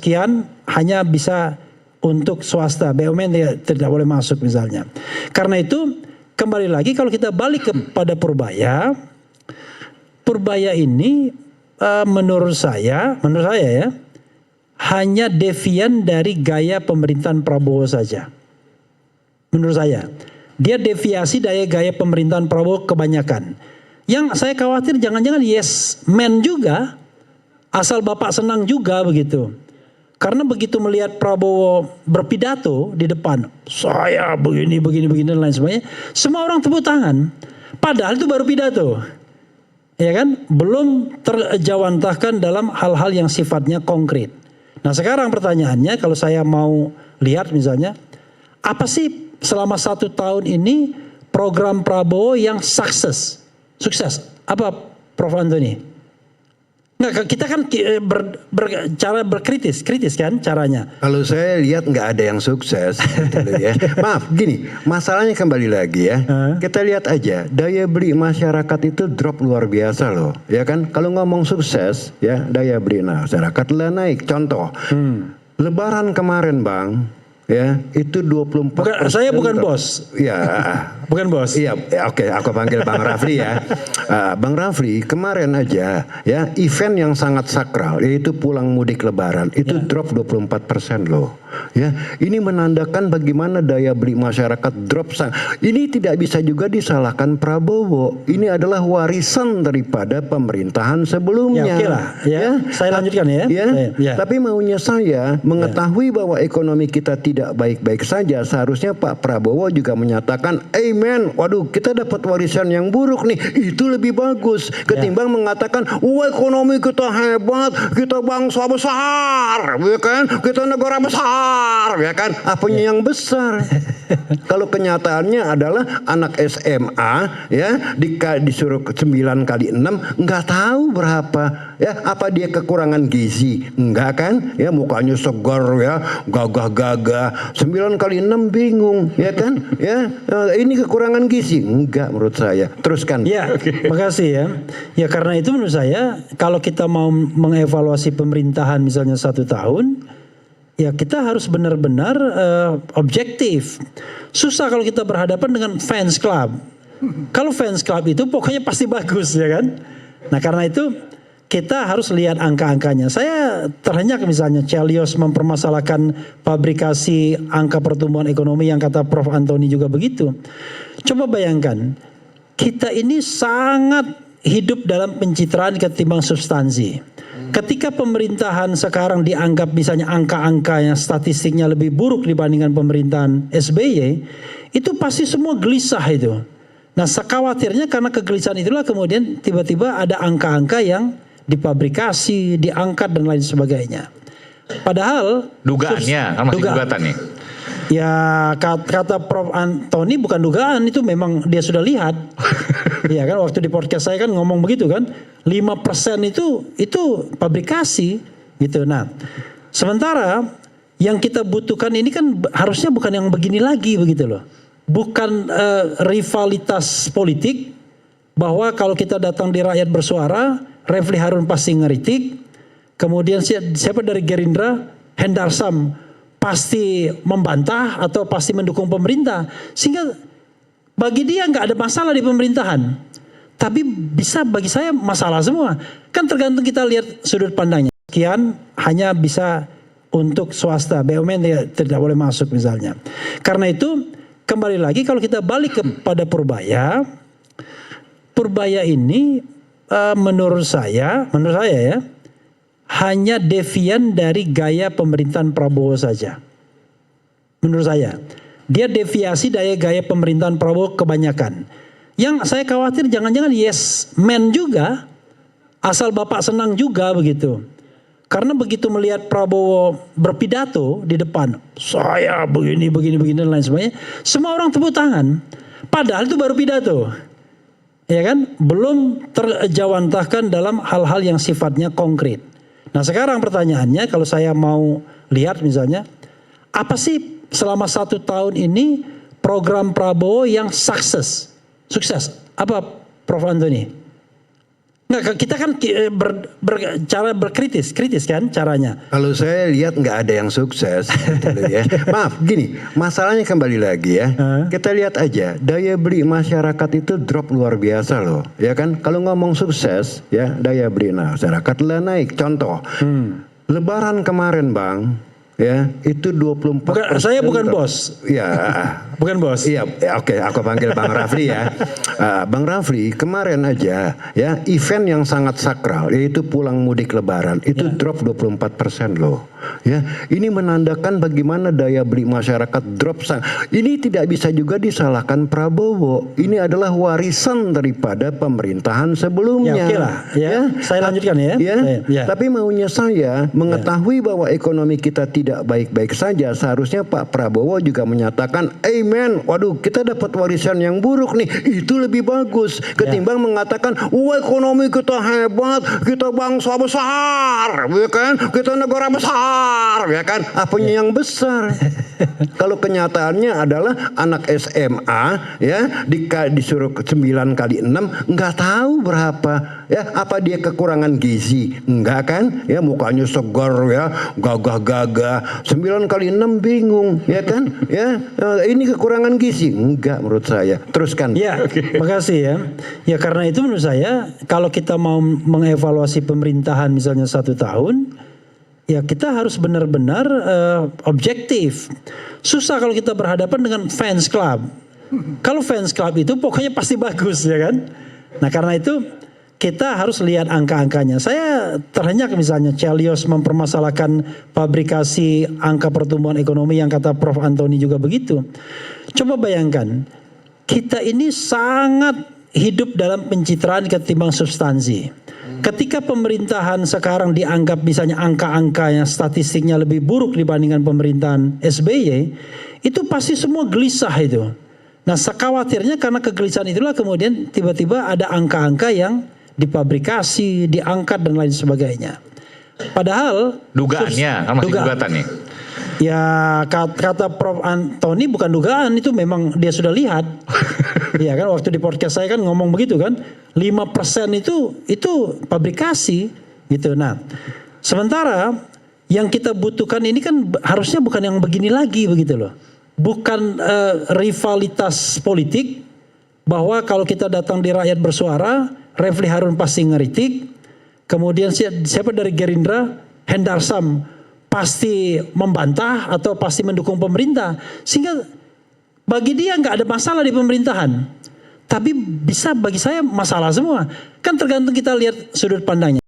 sekian hanya bisa untuk swasta, BUMN tidak boleh masuk misalnya. Karena itu kembali lagi kalau kita balik kepada Purbaya, Purbaya ini menurut saya ya hanya devian dari gaya pemerintahan Prabowo saja. Menurut saya, dia deviasi dari gaya pemerintahan Prabowo kebanyakan. Yang saya khawatir jangan-jangan yes man juga, asal Bapak senang juga begitu. Karena begitu melihat Prabowo berpidato di depan, saya begini dan lain sebagainya, semua orang tepuk tangan. Padahal itu baru pidato, ya kan? Belum terjawantahkan dalam hal-hal yang sifatnya konkret. Nah sekarang pertanyaannya, kalau saya mau lihat misalnya, apa sih selama 1 tahun ini program Prabowo yang sukses? Apa Prof. Antoni? Nggak, kita kan cara kritis kan caranya. Kalau saya lihat nggak ada yang sukses, gitu ya. Maaf, gini, masalahnya kembali lagi ya. Kita lihat aja, daya beli masyarakat itu drop luar biasa loh, ya kan? Kalau ngomong sukses, ya daya beli masyarakat lah naik. Contoh, Lebaran kemarin Bang, ya itu 24%. Saya bukan bos. Ya, bukan bos. Iya, oke, aku panggil Bang Rafli ya. Bang Rafli kemarin aja ya event yang sangat sakral yaitu pulang mudik Lebaran itu drop 24% loh. Ya, ini menandakan bagaimana daya beli masyarakat drop. Ini tidak bisa juga disalahkan Prabowo. Ini adalah warisan daripada pemerintahan sebelumnya. Ya, oke lah. Ya, saya lanjutkan ya. Ya. Tapi maunya saya mengetahui bahwa ekonomi kita tidak baik-baik saja. Seharusnya Pak Prabowo juga menyatakan, amen, waduh kita dapat warisan yang buruk nih. Itu lebih bagus ketimbang mengatakan, wah ekonomi kita hebat, kita bangsa besar, ya kan? Kita negara besar, ya kan? Apanya yang besar? Kalau kenyataannya adalah anak SMA ya disuruh 9 kali 6 nggak tahu berapa ya, apa dia kekurangan gizi? Enggak kan? Ya mukanya segar ya, gagah-gagah. 9 kali 6 bingung, ya kan? Ya, ini kekurangan gizi? Enggak menurut saya. Teruskan. Ya, makasih ya. Ya karena itu menurut saya kalau kita mau mengevaluasi pemerintahan misalnya 1 tahun, ya kita harus benar-benar objektif. Susah kalau kita berhadapan dengan fans club. Kalau fans club itu pokoknya pasti bagus, ya kan? Nah karena itu kita harus lihat angka-angkanya. Saya terhenyak misalnya Chelios mempermasalahkan fabrikasi angka pertumbuhan ekonomi yang kata Prof. Antoni juga begitu. Coba bayangkan, kita ini sangat hidup dalam pencitraan ketimbang substansi. Ketika pemerintahan sekarang dianggap misalnya angka-angkanya statistiknya lebih buruk dibandingkan pemerintahan SBY, itu pasti semua gelisah itu. Nah sekhawatirnya karena kegelisahan itulah kemudian tiba-tiba ada angka-angka yang dipabrikasi, diangkat dan lain sebagainya. Padahal dugaannya kan masih gugatan nih. Ya kata Prof. Antoni bukan dugaan, itu memang dia sudah lihat. Iya kan, waktu di podcast saya kan ngomong begitu kan, 5% itu pabrikasi gitu. Nah, sementara yang kita butuhkan ini kan harusnya bukan yang begini lagi begitu loh. Bukan rivalitas politik bahwa kalau kita datang di rakyat bersuara, Refli Harun pasti ngeritik, kemudian siapa dari Gerindra, Hendarsam pasti membantah atau pasti mendukung pemerintah, sehingga bagi dia nggak ada masalah di pemerintahan, tapi bisa bagi saya masalah semua. Kan tergantung kita lihat sudut pandangnya. Sekian hanya bisa untuk swasta, BUMN tidak boleh masuk misalnya. Karena itu kembali lagi kalau kita balik kepada Purbaya, Purbaya ini menurut saya ya hanya devian dari gaya pemerintahan Prabowo saja. Menurut saya, dia deviasi dari gaya pemerintahan Prabowo kebanyakan. Yang saya khawatir jangan-jangan yes man juga, asal Bapak senang juga begitu. Karena begitu melihat Prabowo berpidato di depan, saya begini dan lain sebagainya, semua orang tepuk tangan. Padahal itu baru pidato. Ya kan? Belum terjawantahkan dalam hal-hal yang sifatnya konkret. Nah sekarang pertanyaannya, kalau saya mau lihat misalnya, apa sih selama 1 tahun ini program Prabowo yang sukses? Apa Prof. Antoni? Nggak, kita kan cara kritis kan caranya. Kalau saya lihat nggak ada yang sukses, gitu loh ya. Maaf, gini, masalahnya kembali lagi ya. Kita lihat aja, daya beli masyarakat itu drop luar biasa loh, ya kan? Kalau ngomong sukses, ya daya beli masyarakat lah naik. Contoh, Lebaran kemarin bang, ya itu 24%. Saya bukan bos. Ya, bukan bos. Iya, oke, aku panggil Bang Rafli ya. Bang Rafli kemarin aja ya event yang sangat sakral yaitu pulang mudik Lebaran itu drop 24% loh. Ya, ini menandakan bagaimana daya beli masyarakat drop. Ini tidak bisa juga disalahkan Prabowo. Ini adalah warisan daripada pemerintahan sebelumnya. Ya, oke lah. Ya, saya lanjutkan ya. Ya. Tapi maunya saya mengetahui bahwa ekonomi kita tidak baik-baik saja. Seharusnya Pak Prabowo juga menyatakan, amen. Waduh, kita dapat warisan yang buruk nih. Itu lebih bagus ketimbang mengatakan, wah ekonomi kita hebat, kita bangsa besar, ya kan? Kita negara besar. Ya kan, apanya yang besar? Kalau kenyataannya adalah anak SMA ya disuruh 9 kali 6 nggak tahu berapa ya, apa dia kekurangan gizi? Enggak kan? Ya mukanya segar ya, gagah-gagah. 9 kali 6 bingung ya kan? Ya ini kekurangan gizi? Enggak menurut saya. Teruskan. Ya, makasih ya. Ya karena itu menurut saya kalau kita mau mengevaluasi pemerintahan misalnya 1 tahun, ya kita harus benar-benar objektif. Susah kalau kita berhadapan dengan fans club. Kalau fans club itu pokoknya pasti bagus ya kan. Nah karena itu kita harus lihat angka-angkanya. Saya terhenyak misalnya Chelios mempermasalahkan fabrikasi angka pertumbuhan ekonomi yang kata Prof. Antoni juga begitu. Coba bayangkan, kita ini sangat hidup dalam pencitraan ketimbang substansi. Ketika pemerintahan sekarang dianggap misalnya angka-angkanya statistiknya lebih buruk dibandingkan pemerintahan SBY, itu pasti semua gelisah itu. Nah sekhawatirnya karena kegelisahan itulah kemudian tiba-tiba ada angka-angka yang dipabrikasi, diangkat dan lain sebagainya. Padahal dugaannya kan masih gugatan nih. Ya kata Prof. Antoni bukan dugaan, itu memang dia sudah lihat. Iya kan, waktu di podcast saya kan ngomong begitu kan, 5% itu pabrikasi gitu. Nah, sementara yang kita butuhkan ini kan harusnya bukan yang begini lagi begitu loh. Bukan rivalitas politik bahwa kalau kita datang di rakyat bersuara, Refli Harun pasti ngeritik. Kemudian siapa dari Gerindra, Hendarsam pasti membantah atau pasti mendukung pemerintah, sehingga bagi dia nggak ada masalah di pemerintahan, tapi bisa bagi saya masalah semua. Kan tergantung kita lihat sudut pandangnya.